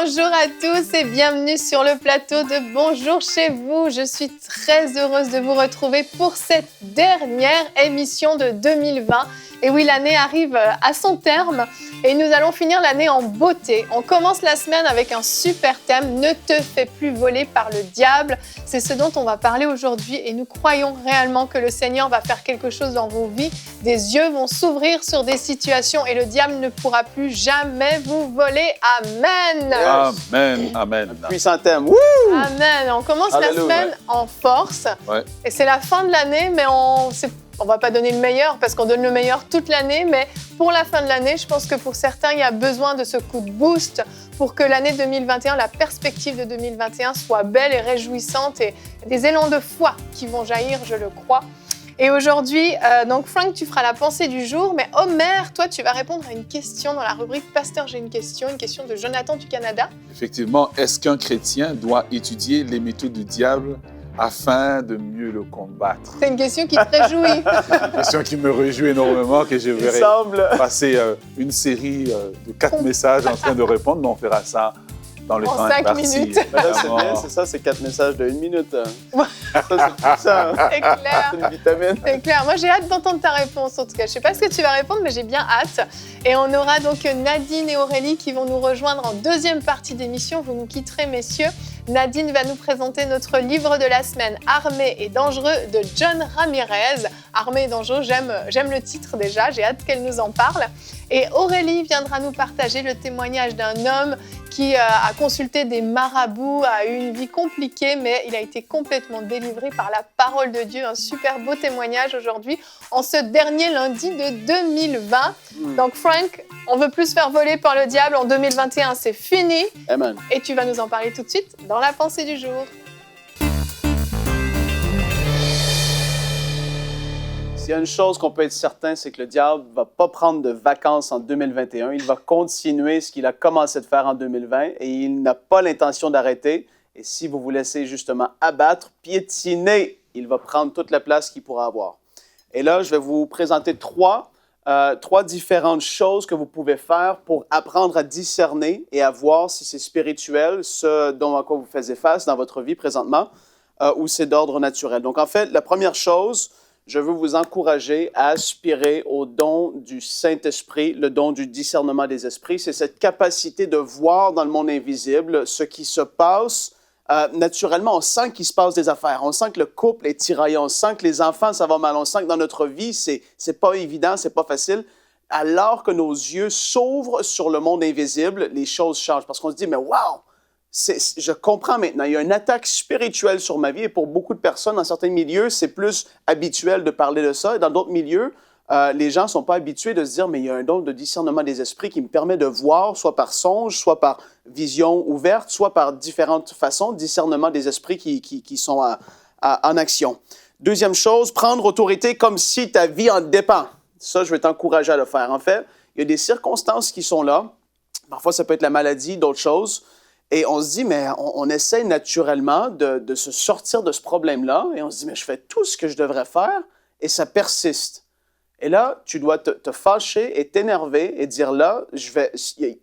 Bonjour à tous et bienvenue sur le plateau de Bonjour chez vous. Je suis très heureuse de vous retrouver pour cette dernière émission de 2020. Et oui, l'année arrive à son terme et nous allons finir l'année en beauté. On commence la semaine avec un super thème, ne te fais plus voler par le diable. C'est ce dont on va parler aujourd'hui et nous croyons réellement que le Seigneur va faire quelque chose dans vos vies. Des yeux vont s'ouvrir sur des situations et le diable ne pourra plus jamais vous voler. Amen. Amen, amen. Puissant thème. Wouh! Amen. On commence Alléluia. la semaine en force. Ouais. Et c'est la fin de l'année, mais on ne va pas donner le meilleur parce qu'on donne le meilleur toute l'année. Mais pour la fin de l'année, je pense que pour certains, il y a besoin de ce coup de boost pour que l'année 2021, la perspective de 2021 soit belle et réjouissante et des élans de foi qui vont jaillir, je le crois. Et aujourd'hui, donc Frank, tu feras la pensée du jour, mais Omer, toi, tu vas répondre à une question dans la rubrique « Pasteur, j'ai une question de Jonathan du Canada. Effectivement, est-ce qu'un chrétien doit étudier les méthodes du diable afin de mieux le combattre? C'est une question qui te réjouit. C'est une question qui me réjouit énormément, que je Il verrai semble. passer une série de 4 messages en train de répondre, mais on fera ça dans le En temps 5 imparti. minutes. Ben là, c'est bien, Évidemment. c'est ça, c'est 4 messages de 1 minute. Ouais. Ça, c'est puissant. C'est clair. C'est une vitamine. C'est clair. Moi, j'ai hâte d'entendre ta réponse, en tout cas. Je ne sais pas ce que tu vas répondre, mais j'ai bien hâte. Et on aura donc Nadine et Aurélie qui vont nous rejoindre en deuxième partie d'émission. Vous nous quitterez, messieurs. Nadine va nous présenter notre livre de la semaine, Armé et dangereux, de John Ramirez. Armé et dangereux, j'aime le titre déjà. J'ai hâte qu'elle nous en parle. Et Aurélie viendra nous partager le témoignage d'un homme qui a consulté des marabouts, a eu une vie compliquée, mais il a été complètement délivré par la parole de Dieu. Un super beau témoignage aujourd'hui, en ce dernier lundi de 2020. Donc Frank, on veut plus se faire voler par le diable. En 2021, c'est fini. Amen. Et tu vas nous en parler tout de suite dans la pensée du jour. S'il y a une chose qu'on peut être certain, c'est que le diable ne va pas prendre de vacances en 2021. Il va continuer ce qu'il a commencé de faire en 2020 et il n'a pas l'intention d'arrêter. Et si vous vous laissez justement abattre, piétiner, il va prendre toute la place qu'il pourra avoir. Et là, je vais vous présenter trois différentes choses que vous pouvez faire pour apprendre à discerner et à voir si c'est spirituel, ce dont à quoi vous faites face dans votre vie présentement, ou c'est d'ordre naturel. Donc, en fait, la première chose, je veux vous encourager à aspirer au don du Saint-Esprit, le don du discernement des esprits. C'est cette capacité de voir dans le monde invisible ce qui se passe. Naturellement, on sent qu'il se passe des affaires. On sent que le couple est tiraillé. On sent que les enfants, ça va mal. On sent que dans notre vie, c'est pas évident, c'est pas facile. Alors que nos yeux s'ouvrent sur le monde invisible, les choses changent. Parce qu'on se dit, mais wow! Je comprends maintenant, il y a une attaque spirituelle sur ma vie et pour beaucoup de personnes, dans certains milieux, c'est plus habituel de parler de ça. Et dans d'autres milieux, les gens ne sont pas habitués de se dire, mais il y a un don de discernement des esprits qui me permet de voir, soit par songe, soit par vision ouverte, soit par différentes façons, discernement des esprits qui sont en action. Deuxième chose, prendre autorité comme si ta vie en dépend. Ça, je vais t'encourager à le faire. En fait, il y a des circonstances qui sont là. Parfois, ça peut être la maladie, d'autres choses. Et on se dit, mais on essaie naturellement de se sortir de ce problème-là. Et on se dit, mais je fais tout ce que je devrais faire et ça persiste. Et là, tu dois te fâcher et t'énerver et dire là,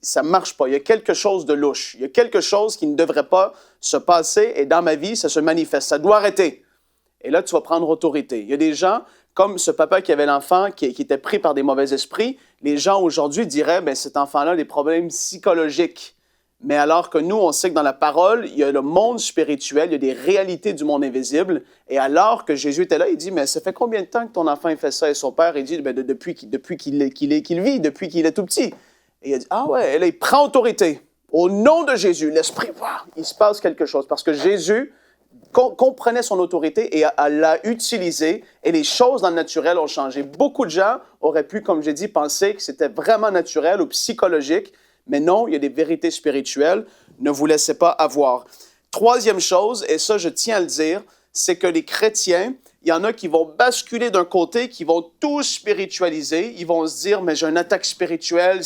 ça ne marche pas. Il y a quelque chose de louche. Il y a quelque chose qui ne devrait pas se passer et dans ma vie, ça se manifeste. Ça doit arrêter. Et là, tu vas prendre autorité. Il y a des gens, comme ce papa qui avait l'enfant qui était pris par des mauvais esprits, les gens aujourd'hui diraient, bien, cet enfant-là a des problèmes psychologiques. Mais alors que nous, on sait que dans la parole, il y a le monde spirituel, il y a des réalités du monde invisible. Et alors que Jésus était là, il dit, mais ça fait combien de temps que ton enfant fait ça? Et son père, il dit, ben, depuis qu'il vit, depuis qu'il est tout petit. Et il a dit, ah ouais, et là, il prend autorité. Au nom de Jésus, l'Esprit, wow, il se passe quelque chose. Parce que Jésus comprenait son autorité et l'a utilisée. Et les choses dans le naturel ont changé. Beaucoup de gens auraient pu, comme j'ai dit, penser que c'était vraiment naturel ou psychologique. Mais non, il y a des vérités spirituelles. Ne vous laissez pas avoir. Troisième chose, et ça, je tiens à le dire, c'est que les chrétiens, il y en a qui vont basculer d'un côté, qui vont tout spiritualiser. Ils vont se dire, mais j'ai une attaque spirituelle,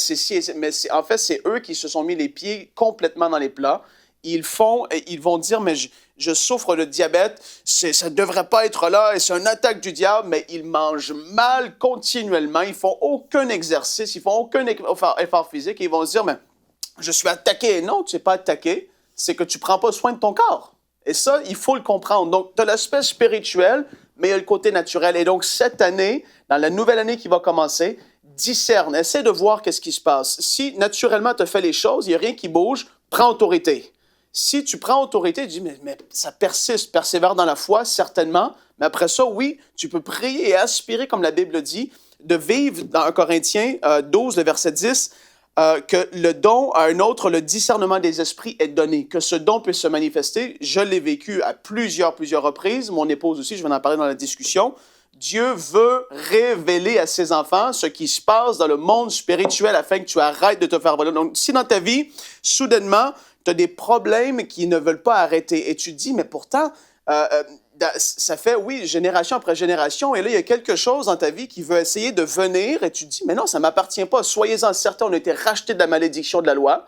mais en fait, c'est eux qui se sont mis les pieds complètement dans les plats. Ils vont dire, mais je souffre de diabète, ça ne devrait pas être là, et c'est une attaque du diable, mais ils mangent mal continuellement, ils font aucun exercice, ils font aucun effort physique, et ils vont se dire, mais je suis attaqué. Non, tu n'es pas attaqué. C'est que tu ne prends pas soin de ton corps. Et ça, il faut le comprendre. Donc, tu as l'aspect spirituel, mais il y a le côté naturel. Et donc, cette année, dans la nouvelle année qui va commencer, discerne, essaie de voir qu'est-ce qui se passe. Si, naturellement, tu as fait les choses, il n'y a rien qui bouge, prends autorité. Si tu prends autorité, tu dis, mais ça persiste, persévère dans la foi, certainement. Mais après ça, oui, tu peux prier et aspirer, comme la Bible dit, de vivre dans 1 Corinthiens 12, le verset 10, que le don à un autre, le discernement des esprits est donné, que ce don puisse se manifester. Je l'ai vécu à plusieurs reprises. Mon épouse aussi, je vais en parler dans la discussion. Dieu veut révéler à ses enfants ce qui se passe dans le monde spirituel afin que tu arrêtes de te faire voler. Donc, si dans ta vie, soudainement, tu as des problèmes qui ne veulent pas arrêter et tu te dis, mais pourtant, ça fait, oui, génération après génération, et là, il y a quelque chose dans ta vie qui veut essayer de venir, et tu te dis, mais non, ça ne m'appartient pas. Soyez-en certains, on a été rachetés de la malédiction de la loi,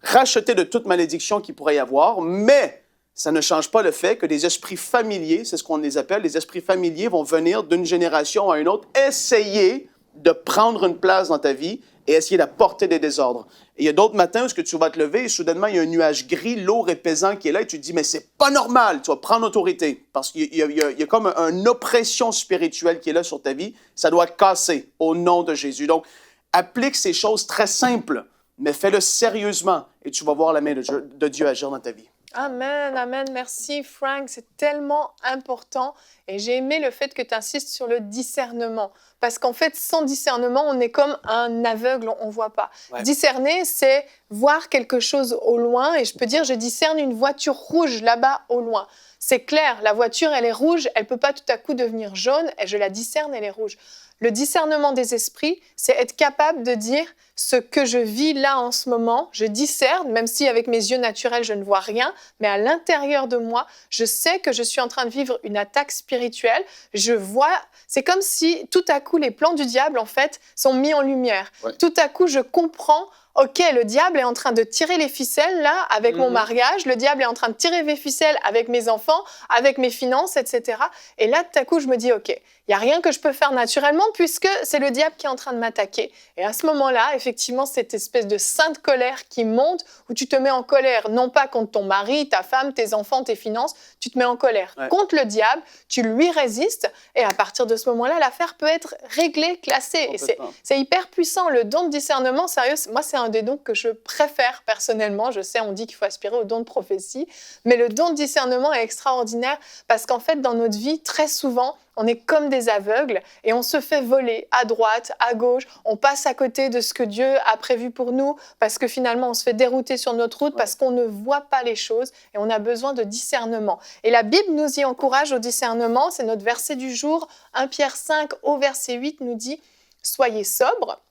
rachetés de toute malédiction qu'il pourrait y avoir, mais ça ne change pas le fait que des esprits familiers, c'est ce qu'on les appelle, les esprits familiers vont venir d'une génération à une autre, essayer de prendre une place dans ta vie et essayer d'apporter des désordres. Et il y a d'autres matins où tu vas te lever et soudainement, il y a un nuage gris, lourd et pesant qui est là et tu te dis, mais c'est pas normal, tu vas prendre autorité parce qu'il y a comme une oppression spirituelle qui est là sur ta vie. Ça doit casser au nom de Jésus. Donc, applique ces choses très simples, mais fais-le sérieusement et tu vas voir la main de Dieu agir dans ta vie. Amen, amen. Merci Frank, c'est tellement important. Et j'ai aimé le fait que tu insistes sur le discernement. Parce qu'en fait, sans discernement, on est comme un aveugle, on ne voit pas. Ouais. Discerner, c'est voir quelque chose au loin. Et je peux dire, je discerne une voiture rouge là-bas au loin. C'est clair, la voiture, elle est rouge, elle ne peut pas tout à coup devenir jaune. Et je la discerne, elle est rouge. Le discernement des esprits, c'est être capable de dire ce que je vis là en ce moment, je discerne, même si avec mes yeux naturels, je ne vois rien, mais à l'intérieur de moi, je sais que je suis en train de vivre une attaque spirituelle. Je vois, c'est comme si tout à coup, les plans du diable, en fait, sont mis en lumière. Ouais. Tout à coup, je comprends, OK, le diable est en train de tirer les ficelles, là, avec mon mariage. Le diable est en train de tirer les ficelles avec mes enfants, avec mes finances, etc. Et là, tout à coup, je me dis, OK, il n'y a rien que je peux faire naturellement puisque c'est le diable qui est en train de m'attaquer. Et à ce moment-là, effectivement, cette espèce de sainte colère qui monte, où tu te mets en colère, non pas contre ton mari, ta femme, tes enfants, tes finances, tu te mets en colère contre le diable, tu lui résistes, et à partir de ce moment-là, l'affaire peut être réglée, classée. Et c'est hyper puissant. Le don de discernement, sérieux, moi, c'est un des dons que je préfère personnellement. Je sais, on dit qu'il faut aspirer au don de prophétie, mais le don de discernement est extraordinaire parce qu'en fait, dans notre vie, très souvent, on est comme des aveugles et on se fait voler à droite, à gauche. On passe à côté de ce que Dieu a prévu pour nous parce que finalement, on se fait dérouter sur notre route parce qu'on ne voit pas les choses et on a besoin de discernement. Et la Bible nous y encourage au discernement. C'est notre verset du jour. 1 Pierre 5 au verset 8 nous dit « Soyez sobres ».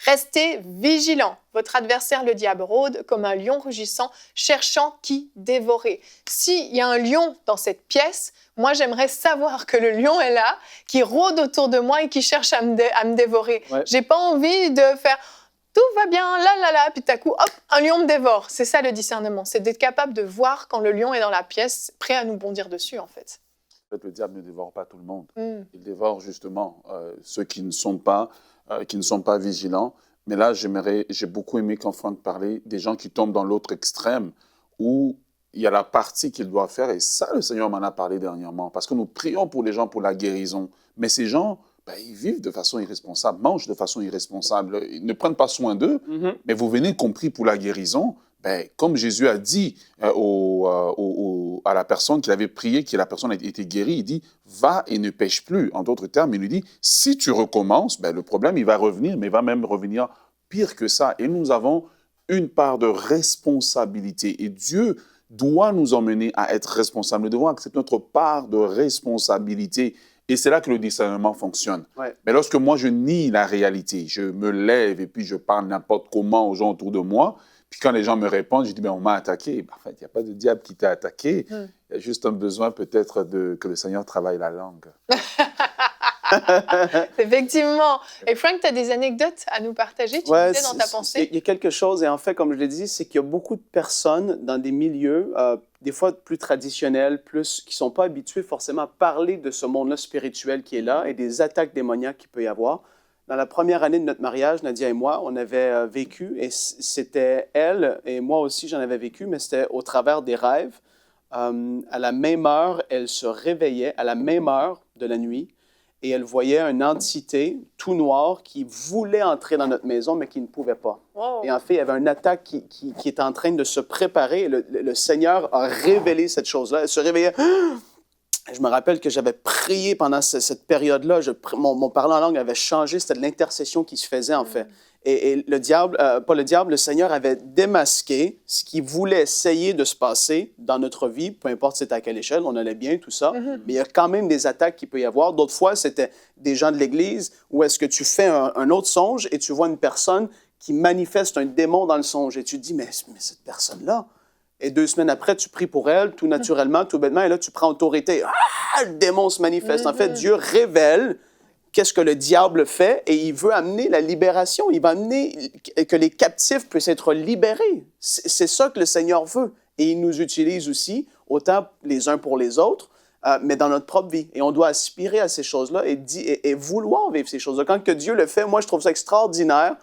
Restez vigilants. Votre adversaire, le diable, rôde comme un lion rugissant, cherchant qui dévorer. S'il y a un lion dans cette pièce, moi, j'aimerais savoir que le lion est là, qui rôde autour de moi et qui cherche à me dévorer. Ouais. J'ai pas envie de faire « tout va bien, là, puis tout à coup, hop, un lion me dévore ». C'est ça le discernement, c'est d'être capable de voir quand le lion est dans la pièce, prêt à nous bondir dessus, en fait. En fait, le diable ne dévore pas tout le monde. Il dévore justement ceux qui ne sont pas vigilants. Mais là, j'ai beaucoup aimé quand Franck parlait des gens qui tombent dans l'autre extrême où il y a la partie qu'ils doivent faire. Et ça, le Seigneur m'en a parlé dernièrement. Parce que nous prions pour les gens pour la guérison. Mais ces gens, ils vivent de façon irresponsable, mangent de façon irresponsable. Ils ne prennent pas soin d'eux. Mais vous venez compris pour la guérison. Comme Jésus a dit à la personne qu'il avait prié, que la personne a été guérie, il dit « va et ne pêche plus ». En d'autres termes, il lui dit « si tu recommences, le problème, il va revenir, mais il va même revenir pire que ça ». Et nous avons une part de responsabilité. Et Dieu doit nous emmener à être responsables. Nous devons accepter notre part de responsabilité. Et c'est là que le discernement fonctionne. Ouais. Mais lorsque moi, je nie la réalité, je me lève et puis je parle n'importe comment aux gens autour de moi, puis quand les gens me répondent, je dis, on m'a attaqué. En fait, il n'y a pas de diable qui t'a attaqué. Il y a juste un besoin peut-être que le Seigneur travaille la langue. Effectivement. Et Frank, tu as des anecdotes à nous partager, tu disais dans ta pensée? Il y a quelque chose, et en fait, comme je l'ai dit, c'est qu'il y a beaucoup de personnes dans des milieux, des fois plus traditionnels, qui ne sont pas habitués forcément à parler de ce monde-là spirituel qui est là et des attaques démoniaques qu'il peut y avoir. dans la première année de notre mariage, Nadia et moi, on avait vécu, et c'était elle, et moi aussi j'en avais vécu, mais c'était au travers des rêves. À la même heure, elle se réveillait, à la même heure de la nuit, et elle voyait une entité tout noire qui voulait entrer dans notre maison, mais qui ne pouvait pas. Wow. Et en fait, il y avait une attaque qui était en train de se préparer. Le Seigneur a révélé cette chose-là. Elle se réveillait. Je me rappelle que j'avais prié pendant cette période-là. Mon parler en langue avait changé. C'était de l'intercession qui se faisait, en fait. Et le diable, pas le diable, le Seigneur avait démasqué ce qui voulait essayer de se passer dans notre vie, peu importe c'était à quelle échelle, on allait bien, tout ça. Mais il y a quand même des attaques qu'il peut y avoir. D'autres fois, c'était des gens de l'Église où est-ce que tu fais un autre songe et tu vois une personne qui manifeste un démon dans le songe. Et tu te dis, mais cette personne-là... Et 2 semaines après, tu pries pour elle, tout naturellement, tout bêtement, et là, tu prends autorité. Ah, le démon se manifeste. En fait, Dieu révèle qu'est-ce que le diable fait et il veut amener la libération. Il va amener que les captifs puissent être libérés. C'est ça que le Seigneur veut. Et il nous utilise aussi, autant les uns pour les autres, mais dans notre propre vie. Et on doit aspirer à ces choses-là et vouloir vivre ces choses-là. Quand que Dieu le fait, moi, je trouve ça extraordinaire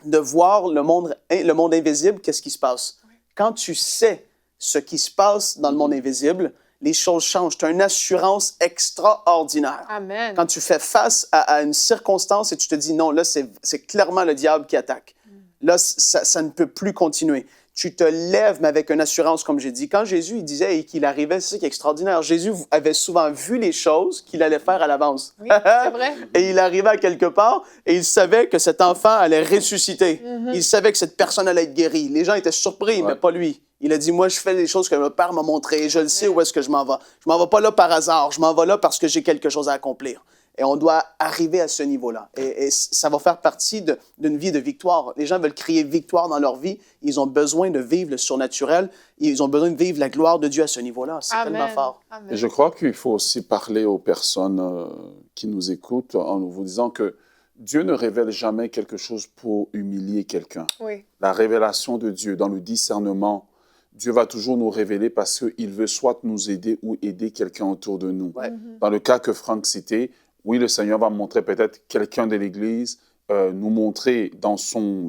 de voir le monde invisible, qu'est-ce qui se passe. Quand tu sais ce qui se passe dans le monde invisible, les choses changent. Tu as une assurance extraordinaire. Amen. Quand tu fais face à une circonstance et tu te dis non, là, c'est clairement le diable qui attaque. Là, ça ne peut plus continuer. Tu te lèves, mais avec une assurance, comme j'ai dit. Quand Jésus il disait qu'il arrivait, c'est ça qui est extraordinaire. Jésus avait souvent vu les choses qu'il allait faire à l'avance. Oui, c'est vrai. Et il arrivait à quelque part et il savait que cet enfant allait ressusciter. Il savait que cette personne allait être guérie. Les gens étaient surpris, mais pas lui. Il a dit, moi, je fais les choses que mon Père m'a montrées. Je le sais où est-ce que je m'en vais. Je m'en vais pas là par hasard. Je m'en vais là parce que j'ai quelque chose à accomplir. Et on doit arriver à ce niveau-là. Et ça va faire partie d'une vie de victoire. Les gens veulent crier victoire dans leur vie. Ils ont besoin de vivre le surnaturel. Ils ont besoin de vivre la gloire de Dieu à ce niveau-là. C'est tellement fort. Amen. Et je crois qu'il faut aussi parler aux personnes qui nous écoutent en vous disant que Dieu ne révèle jamais quelque chose pour humilier quelqu'un. Oui. La révélation de Dieu dans le discernement, Dieu va toujours nous révéler parce qu'il veut soit nous aider ou aider quelqu'un autour de nous. Ouais. Dans le cas que Franck citait, oui, le Seigneur va montrer peut-être quelqu'un de l'Église, nous montrer dans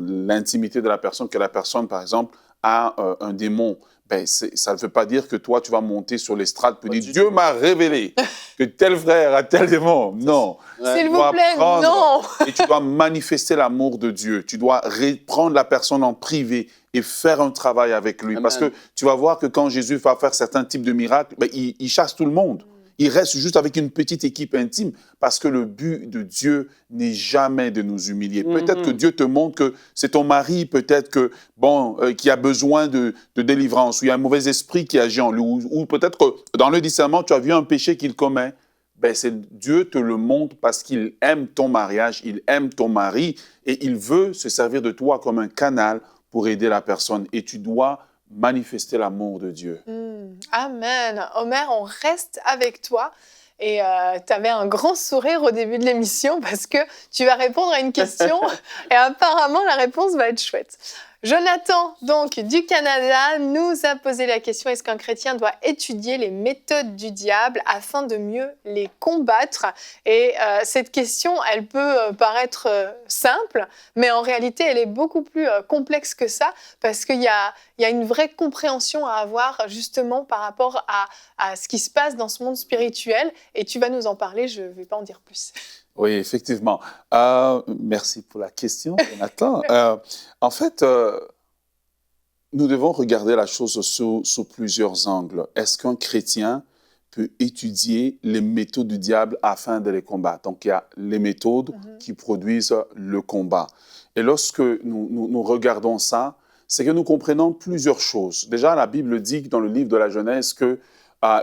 l'intimité de la personne que la personne, par exemple, a un démon. Ben, ça ne veut pas dire que toi, tu vas monter sur l'estrade pour dire « Dieu m'a révélé que tel frère a tel démon ». Non. S'il vous plaît, non. Et tu dois manifester l'amour de Dieu. Tu dois prendre la personne en privé et faire un travail avec lui. Amen. Parce que tu vas voir que quand Jésus va faire certains types de miracles, ben, il chasse tout le monde. Il reste juste avec une petite équipe intime parce que le but de Dieu n'est jamais de nous humilier. Peut-être que Dieu te montre que c'est ton mari, peut-être que qui a besoin de délivrance, ou il y a un mauvais esprit qui agit en lui, ou peut-être que dans le discernement, tu as vu un péché qu'il commet. Ben, Dieu te le montre parce qu'il aime ton mariage, il aime ton mari et il veut se servir de toi comme un canal pour aider la personne. Et tu dois manifester l'amour de Dieu. Amen. Omer, on reste avec toi. Et tu avais un grand sourire au début de l'émission parce que tu vas répondre à une question et apparemment la réponse va être chouette. Jonathan, donc, du Canada, nous a posé la question, est-ce qu'un chrétien doit étudier les méthodes du diable afin de mieux les combattre? Et cette question, elle peut paraître simple, mais en réalité, elle est beaucoup plus complexe que ça, parce qu'il y a une vraie compréhension à avoir justement par rapport à ce qui se passe dans ce monde spirituel. Et tu vas nous en parler, je ne vais pas en dire plus. Oui, effectivement. Merci pour la question, Jonathan. En fait, nous devons regarder la chose sous plusieurs angles. Est-ce qu'un chrétien peut étudier les méthodes du diable afin de les combattre? Donc, il y a les méthodes qui produisent le combat. Et lorsque nous regardons ça, c'est que nous comprenons plusieurs choses. Déjà, la Bible dit dans le livre de la Genèse que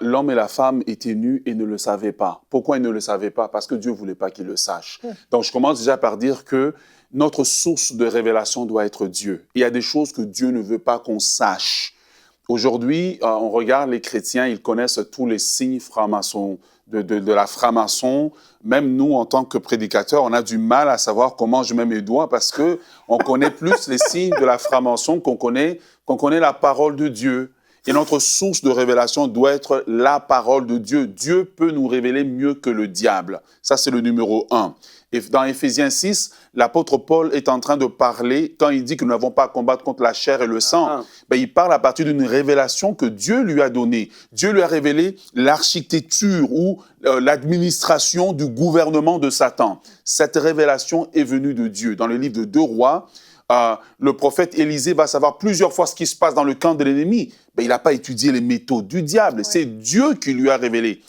l'homme et la femme étaient nus et ne le savaient pas. Pourquoi ils ne le savaient pas? Parce que Dieu ne voulait pas qu'ils le sachent. Donc, je commence déjà par dire que notre source de révélation doit être Dieu. Il y a des choses que Dieu ne veut pas qu'on sache. Aujourd'hui, on regarde les chrétiens, ils connaissent tous les signes francs-maçons, de la franc-maçon. Même nous, en tant que prédicateurs, on a du mal à savoir comment je mets mes doigts parce qu'on connaît plus les signes de la franc-maçon qu'on connaît la parole de Dieu. Et notre source de révélation doit être la parole de Dieu. Dieu peut nous révéler mieux que le diable. Ça, c'est le numéro 1. Et dans Éphésiens 6, l'apôtre Paul est en train de parler, quand il dit que nous n'avons pas à combattre contre la chair et le sang, il parle à partir d'une révélation que Dieu lui a donnée. Dieu lui a révélé l'architecture ou l'administration du gouvernement de Satan. Cette révélation est venue de Dieu. Dans le livre de 2 Rois, le prophète Élisée va savoir plusieurs fois ce qui se passe dans le camp de l'ennemi. Il n'a pas étudié les méthodes du diable. C'est Dieu qui lui a révélé.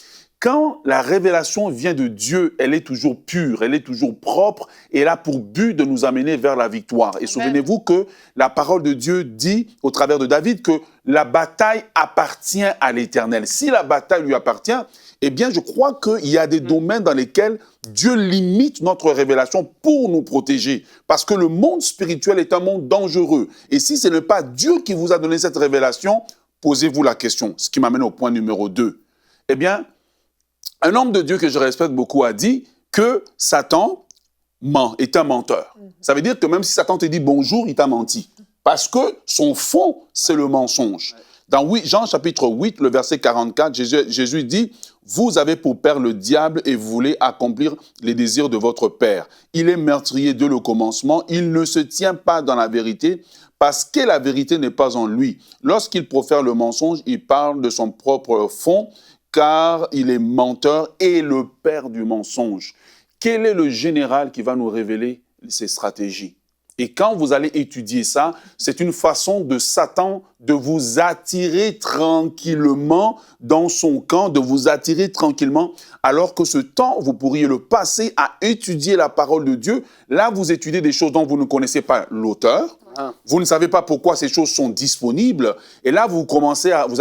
Quand la révélation vient de Dieu, elle est toujours pure, elle est toujours propre et elle a pour but de nous amener vers la victoire. Et souvenez-vous que la parole de Dieu dit, au travers de David, que la bataille appartient à l'Éternel. Si la bataille lui appartient, eh bien, je crois qu'il y a des domaines dans lesquels Dieu limite notre révélation pour nous protéger. Parce que le monde spirituel est un monde dangereux. Et si ce n'est pas Dieu qui vous a donné cette révélation, posez-vous la question. Ce qui m'amène au point numéro 2. Eh bien, un homme de Dieu que je respecte beaucoup a dit que Satan ment, est un menteur. Ça veut dire que même si Satan te dit bonjour, il t'a menti. Parce que son fond, c'est le mensonge. Dans Jean chapitre 8, le verset 44, Jésus dit « Vous avez pour père le diable et vous voulez accomplir les désirs de votre père. Il est meurtrier dès le commencement, il ne se tient pas dans la vérité parce que la vérité n'est pas en lui. Lorsqu'il profère le mensonge, il parle de son propre fond, car il est menteur et le père du mensonge. » Quel est le général qui va nous révéler ses stratégies? Et quand vous allez étudier ça, c'est une façon de Satan de vous attirer tranquillement dans son camp, de vous attirer tranquillement, alors que ce temps, vous pourriez le passer à étudier la parole de Dieu. Là, vous étudiez des choses dont vous ne connaissez pas l'auteur. Vous ne savez pas pourquoi ces choses sont disponibles. Et là, vous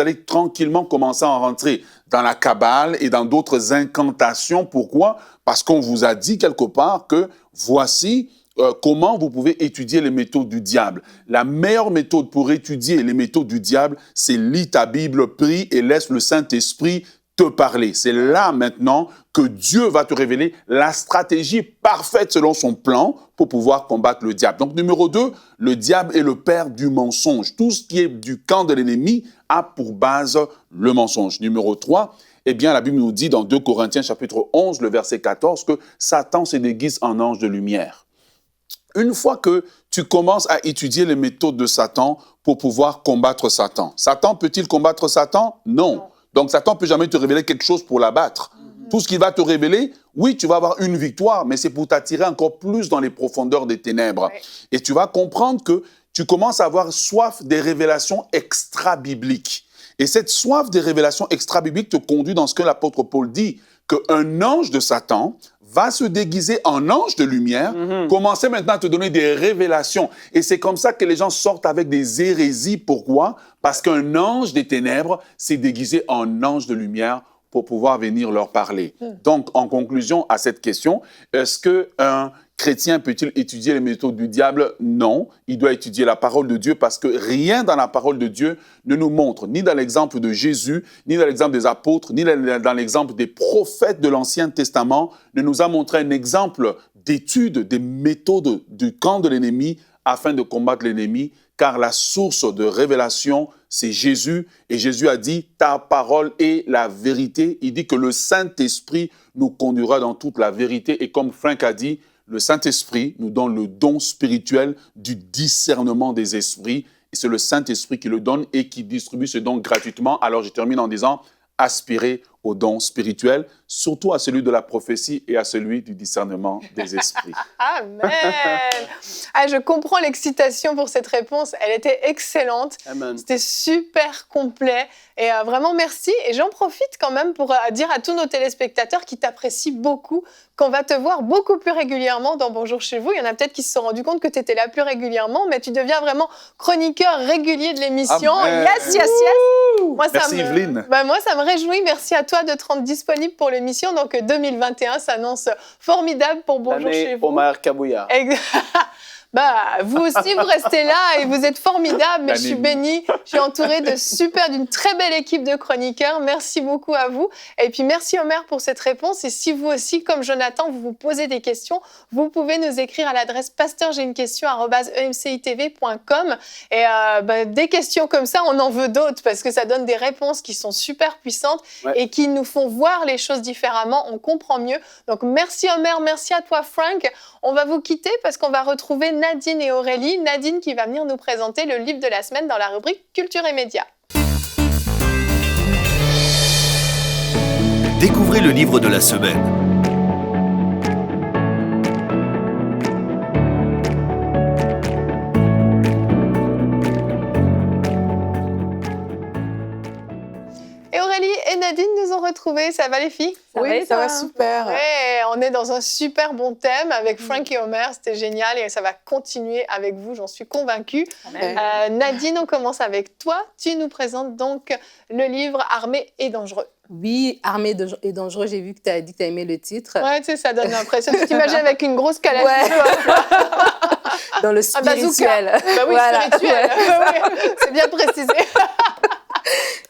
allez tranquillement commencer à rentrer dans la Kabbale et dans d'autres incantations. Pourquoi? Parce qu'on vous a dit quelque part que voici comment vous pouvez étudier les méthodes du diable. La meilleure méthode pour étudier les méthodes du diable, c'est lis ta Bible, prie et laisse le Saint-Esprit te parler. C'est là maintenant que Dieu va te révéler la stratégie parfaite selon son plan pour pouvoir combattre le diable. Donc numéro 2, le diable est le père du mensonge. Tout ce qui est du camp de l'ennemi a pour base le mensonge. Numéro 3, eh bien la Bible nous dit dans 2 Corinthiens chapitre 11, le verset 14, que Satan se déguise en ange de lumière. Une fois que tu commences à étudier les méthodes de Satan pour pouvoir combattre Satan. Satan peut-il combattre Satan? Non. Donc Satan ne peut jamais te révéler quelque chose pour l'abattre. Tout ce qu'il va te révéler, oui, tu vas avoir une victoire, mais c'est pour t'attirer encore plus dans les profondeurs des ténèbres. Oui. Et tu vas comprendre que tu commences à avoir soif des révélations extra-bibliques. Et cette soif des révélations extra-bibliques te conduit dans ce que l'apôtre Paul dit, qu'un ange de Satan va se déguiser en ange de lumière, commencer maintenant à te donner des révélations. Et c'est comme ça que les gens sortent avec des hérésies. Pourquoi? Parce qu'un ange des ténèbres s'est déguisé en ange de lumière pour pouvoir venir leur parler. Donc, en conclusion à cette question, est-ce qu'un chrétien peut-il étudier les méthodes du diable? Non, il doit étudier la parole de Dieu parce que rien dans la parole de Dieu ne nous montre, ni dans l'exemple de Jésus, ni dans l'exemple des apôtres, ni dans l'exemple des prophètes de l'Ancien Testament, ne nous a montré un exemple d'étude des méthodes du camp de l'ennemi afin de combattre l'ennemi, car la source de révélation, c'est Jésus. Et Jésus a dit, ta parole est la vérité. Il dit que le Saint-Esprit nous conduira dans toute la vérité. Et comme Frank a dit, le Saint-Esprit nous donne le don spirituel du discernement des esprits. Et c'est le Saint-Esprit qui le donne et qui distribue ce don gratuitement. Alors je termine en disant, aspirez au don spirituel, surtout à celui de la prophétie et à celui du discernement des esprits. Amen. Je comprends l'excitation pour cette réponse. Elle était excellente. Amen. C'était super complet. Et vraiment, merci. Et j'en profite quand même pour dire à tous nos téléspectateurs qui t'apprécient beaucoup qu'on va te voir beaucoup plus régulièrement dans Bonjour chez vous. Il y en a peut-être qui se sont rendus compte que tu étais là plus régulièrement, mais tu deviens vraiment chroniqueur régulier de l'émission. Yes, yes, yes. Merci Evelyne. Moi, ça me réjouit. Merci à toi de te rendre disponible pour l'émission. Donc 2021 s'annonce formidable pour Bonjour chez vous. Omer Kabouya. Vous aussi, vous restez là et vous êtes formidables, mais je suis bénie. Je suis entourée d'une très belle équipe de chroniqueurs. Merci beaucoup à vous. Et puis, merci Omer pour cette réponse. Et si vous aussi, comme Jonathan, vous vous posez des questions, vous pouvez nous écrire à l'adresse pasteur@emcitv.com. Et des questions comme ça, on en veut d'autres parce que ça donne des réponses qui sont super puissantes et qui nous font voir les choses différemment. On comprend mieux. Donc, merci Omer, merci à toi Frank. On va vous quitter parce qu'on va retrouver Nadine et Aurélie. Nadine qui va venir nous présenter le livre de la semaine dans la rubrique Culture et Médias. Découvrez le livre de la semaine. Et Aurélie et Nadine nous ont retrouvés. Ça va les filles? Oui, ça va super. Ouais, on est dans un super bon thème avec Frank et Omer. C'était génial et ça va continuer avec vous, j'en suis convaincue. Nadine, on commence avec toi. Tu nous présentes donc le livre Armé et dangereux. Oui, Armé et dangereux. J'ai vu que tu as dit que tu as aimé le titre. Ouais, tu sais, ça donne l'impression. Tu t'imagines avec une grosse calèche. Dans le spirituel. Spirituel. C'est bien précisé.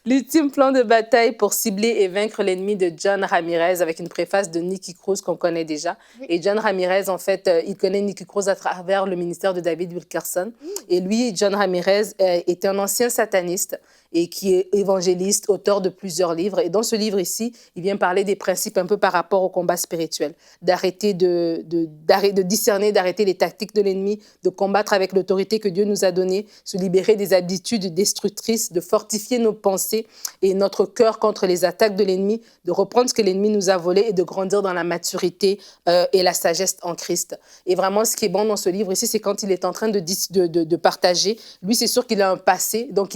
L'ultime plan de bataille pour cibler et vaincre l'ennemi de John Ramirez avec une préface de Nicky Cruz qu'on connaît déjà. Oui. Et John Ramirez, en fait, il connaît Nicky Cruz à travers le ministère de David Wilkerson. Et lui, John Ramirez, était un ancien sataniste et qui est évangéliste, auteur de plusieurs livres. Et dans ce livre ici, il vient parler des principes un peu par rapport au combat spirituel, d'arrêter de discerner, d'arrêter les tactiques de l'ennemi, de combattre avec l'autorité que Dieu nous a donnée, se libérer des habitudes destructrices, de fortifier nos pensées et notre cœur contre les attaques de l'ennemi, de reprendre ce que l'ennemi nous a volé et de grandir dans la maturité et la sagesse en Christ. Et vraiment, ce qui est bon dans ce livre ici, c'est quand il est en train de partager. Lui, c'est sûr qu'il a un passé, donc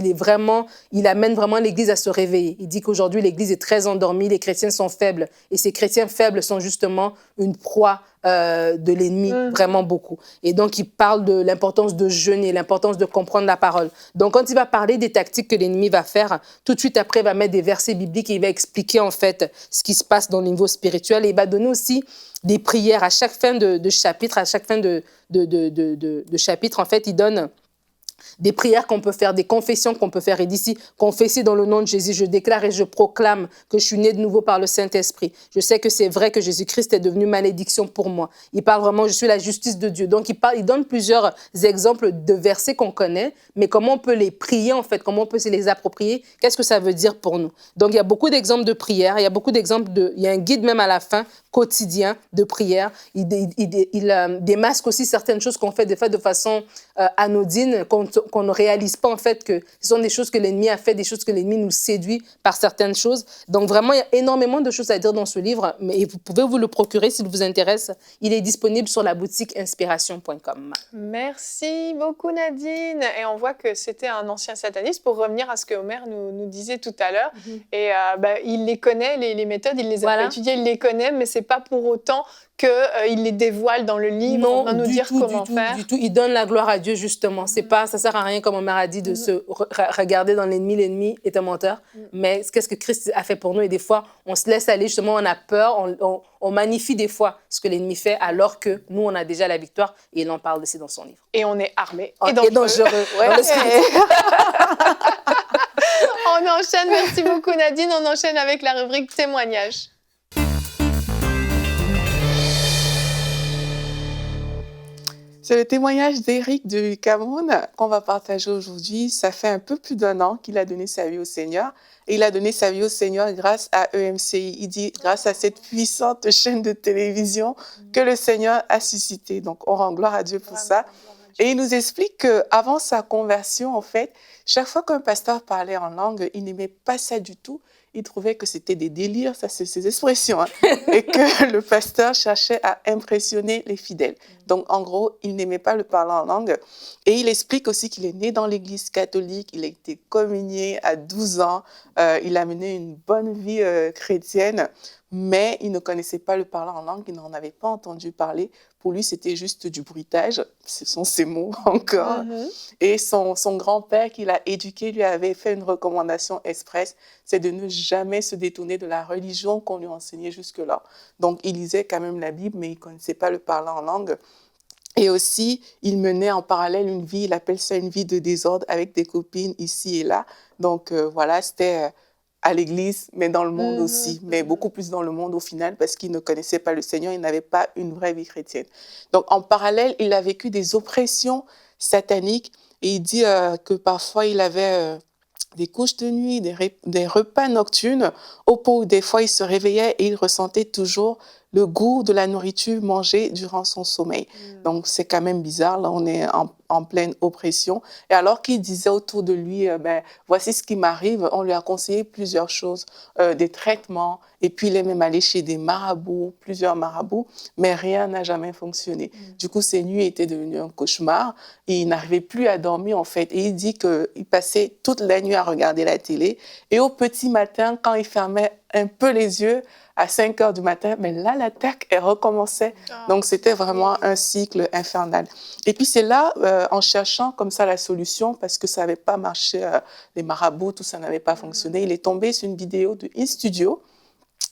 il amène vraiment l'Église à se réveiller. Il dit qu'aujourd'hui, l'Église est très endormie, les chrétiens sont faibles. Et ces chrétiens faibles sont justement une proie de l'ennemi, vraiment beaucoup. Et donc, il parle de l'importance de jeûner, l'importance de comprendre la parole. Donc, quand il va parler des tactiques que l'ennemi va faire, tout de suite après, il va mettre des versets bibliques et il va expliquer en fait ce qui se passe dans le niveau spirituel. Et il va donner aussi des prières à chaque fin de chapitre, à chaque fin de chapitre. En fait, il donne des prières qu'on peut faire, des confessions qu'on peut faire. Et d'ici, confesser dans le nom de Jésus, je déclare et je proclame que je suis né de nouveau par le Saint-Esprit. Je sais que c'est vrai que Jésus-Christ est devenu malédiction pour moi. Il parle vraiment, je suis la justice de Dieu. Donc, il donne plusieurs exemples de versets qu'on connaît, mais comment on peut les prier, en fait, comment on peut se les approprier, qu'est-ce que ça veut dire pour nous. Donc, il y a beaucoup d'exemples de prières, il y a beaucoup d'exemples il y a un guide même à la fin, quotidien de prière. Il démasque aussi certaines choses qu'on fait des fois de façon anodine, qu'on ne réalise pas en fait que ce sont des choses que l'ennemi a fait, des choses que l'ennemi nous séduit par certaines choses. Donc vraiment, il y a énormément de choses à dire dans ce livre, mais vous pouvez vous le procurer s'il vous intéresse. Il est disponible sur la boutique inspiration.com. Merci beaucoup Nadine. Et on voit que c'était un ancien sataniste, pour revenir à ce que Omer nous disait tout à l'heure. Et il les connaît, les méthodes, il les a étudiées, il les connaît, mais c'est pas pour autant qu'il les dévoile dans le livre, on va nous dire comment faire. Du tout, il donne la gloire à Dieu justement. C'est pas, ça sert à rien, comme Omer a dit, de se regarder dans l'ennemi. L'ennemi est un menteur. Mais qu'est-ce que Christ a fait pour nous? Et des fois, on se laisse aller, justement, on a peur, on magnifie des fois ce que l'ennemi fait, alors que nous, on a déjà la victoire. Et il en parle aussi dans son livre. Et on est armé et dangereux. Ouais. On enchaîne, merci beaucoup Nadine. On enchaîne avec la rubrique témoignages. C'est le témoignage d'Éric du Cameroun qu'on va partager aujourd'hui. Ça fait un peu plus d'1 an qu'il a donné sa vie au Seigneur. Et il a donné sa vie au Seigneur grâce à EMCI. Il dit grâce à cette puissante chaîne de télévision que le Seigneur a suscité. Donc, on rend gloire à Dieu pour ça. Et il nous explique qu'avant sa conversion, en fait, chaque fois qu'un pasteur parlait en langue, il n'aimait pas ça du tout. Il trouvait que c'était des délires, ça c'est ses expressions, hein, et que le pasteur cherchait à impressionner les fidèles. Donc en gros, il n'aimait pas le parler en langue. Et il explique aussi qu'il est né dans l'église catholique, il a été communié à 12 ans, il a mené une bonne vie chrétienne, mais il ne connaissait pas le parler en langue, il n'en avait pas entendu parler. Pour lui, c'était juste du bruitage, ce sont ses mots encore. Et son grand-père qui l'a éduqué lui avait fait une recommandation expresse, c'est de ne jamais se détourner de la religion qu'on lui enseignait jusque-là. Donc, il lisait quand même la Bible, mais il ne connaissait pas le parler en langue. Et aussi, il menait en parallèle une vie, il appelle ça une vie de désordre avec des copines ici et là. Donc voilà, c'était à l'église, mais dans le monde aussi, mais beaucoup plus dans le monde au final parce qu'il ne connaissait pas le Seigneur, il n'avait pas une vraie vie chrétienne. Donc en parallèle, il a vécu des oppressions sataniques et il dit que parfois il avait des couches de nuit, des repas nocturnes, au point où des fois il se réveillait et il ressentait toujours le goût de la nourriture mangée durant son sommeil. Donc, c'est quand même bizarre. Là, on est en pleine oppression. Et alors qu'il disait autour de lui, voici ce qui m'arrive, on lui a conseillé plusieurs choses, des traitements, et puis il est même allé chez des marabouts, plusieurs marabouts, mais rien n'a jamais fonctionné. Du coup, ces nuits étaient devenues un cauchemar, et il n'arrivait plus à dormir, en fait. Et il dit qu'il passait toute la nuit à regarder la télé, et au petit matin, quand il fermait un peu les yeux, à 5 heures du matin, mais là, l'attaque, elle recommençait. Donc, c'était vraiment un cycle infernal. Et puis, c'est là, en cherchant comme ça la solution, parce que ça n'avait pas marché, les marabouts, tout ça n'avait pas fonctionné, il est tombé sur une vidéo de InStudio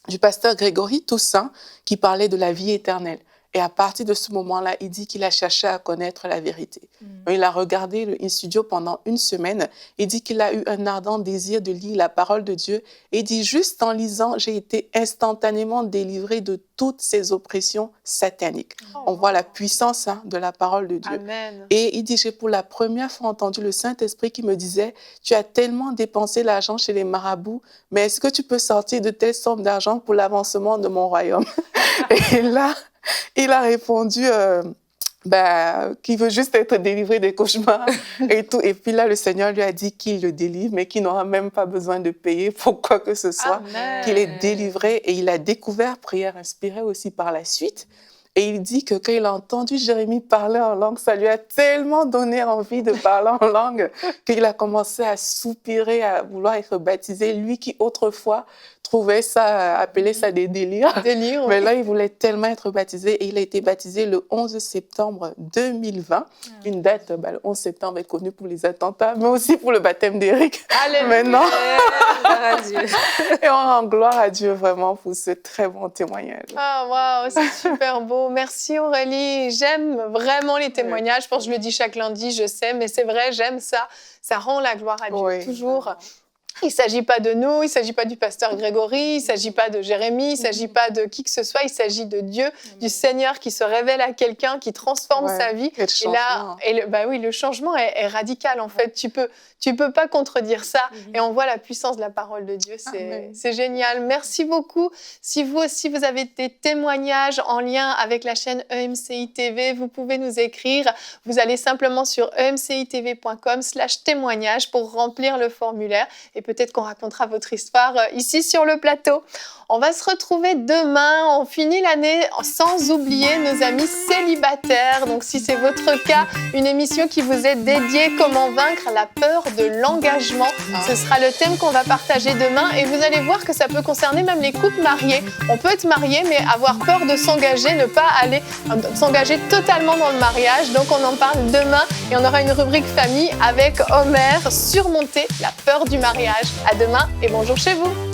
du pasteur Grégory Toussaint qui parlait de la vie éternelle. Et à partir de ce moment-là, il dit qu'il a cherché à connaître la vérité. Il a regardé le InStudio pendant une semaine. Il dit qu'il a eu un ardent désir de lire la parole de Dieu. Et il dit, juste en lisant, j'ai été instantanément délivré de toutes ces oppressions sataniques. On voit la puissance de la parole de Dieu. Amen. Et il dit, j'ai pour la première fois entendu le Saint-Esprit qui me disait, tu as tellement dépensé l'argent chez les marabouts, mais est-ce que tu peux sortir de telles sommes d'argent pour l'avancement de mon royaume? Et là, il a répondu qu'il veut juste être délivré des cauchemars et tout. Et puis là, le Seigneur lui a dit qu'il le délivre, mais qu'il n'aura même pas besoin de payer pour quoi que ce soit, qu'il est délivré. Et il a découvert prière inspirée aussi par la suite. Et il dit que quand il a entendu Jérémie parler en langue, ça lui a tellement donné envie de parler en langue qu'il a commencé à soupirer, à vouloir être baptisé. Lui qui autrefois trouvait ça, appelait ça des délires. Mais là, il voulait tellement être baptisé et il a été baptisé le 11 septembre 2020. Une date, le 11 septembre est connue pour les attentats, mais aussi pour le baptême d'Éric. Maintenant. Et on rend gloire à Dieu vraiment pour ce très bon témoignage. Ah, waouh, c'est super beau. Merci Aurélie. J'aime vraiment les témoignages. Je pense que je le dis chaque lundi, je sais, mais c'est vrai, j'aime ça. Ça rend la gloire à Dieu, toujours. Il ne s'agit pas de nous, il ne s'agit pas du pasteur Grégory, il ne s'agit pas de Jérémie, il ne s'agit pas de qui que ce soit, il s'agit de Dieu, du Seigneur qui se révèle à quelqu'un, qui transforme sa vie. Et là, le changement est radical en fait. Tu peux pas contredire ça. Et on voit la puissance de la parole de Dieu. C'est génial. Merci beaucoup. Si vous aussi, vous avez des témoignages en lien avec la chaîne EMCI TV, vous pouvez nous écrire. Vous allez simplement sur emcitv.com/témoignage pour remplir le formulaire. Et peut-être qu'on racontera votre histoire ici sur le plateau. On va se retrouver demain. On finit l'année sans oublier nos amis célibataires. Donc, si c'est votre cas, une émission qui vous est dédiée, comment vaincre la peur de l'engagement. Ce sera le thème qu'on va partager demain. Et vous allez voir que ça peut concerner même les couples mariés. On peut être marié, mais avoir peur de s'engager, ne pas aller s'engager totalement dans le mariage. Donc, on en parle demain. Et on aura une rubrique famille avec Omer, surmonter la peur du mariage. À demain et bonjour chez vous.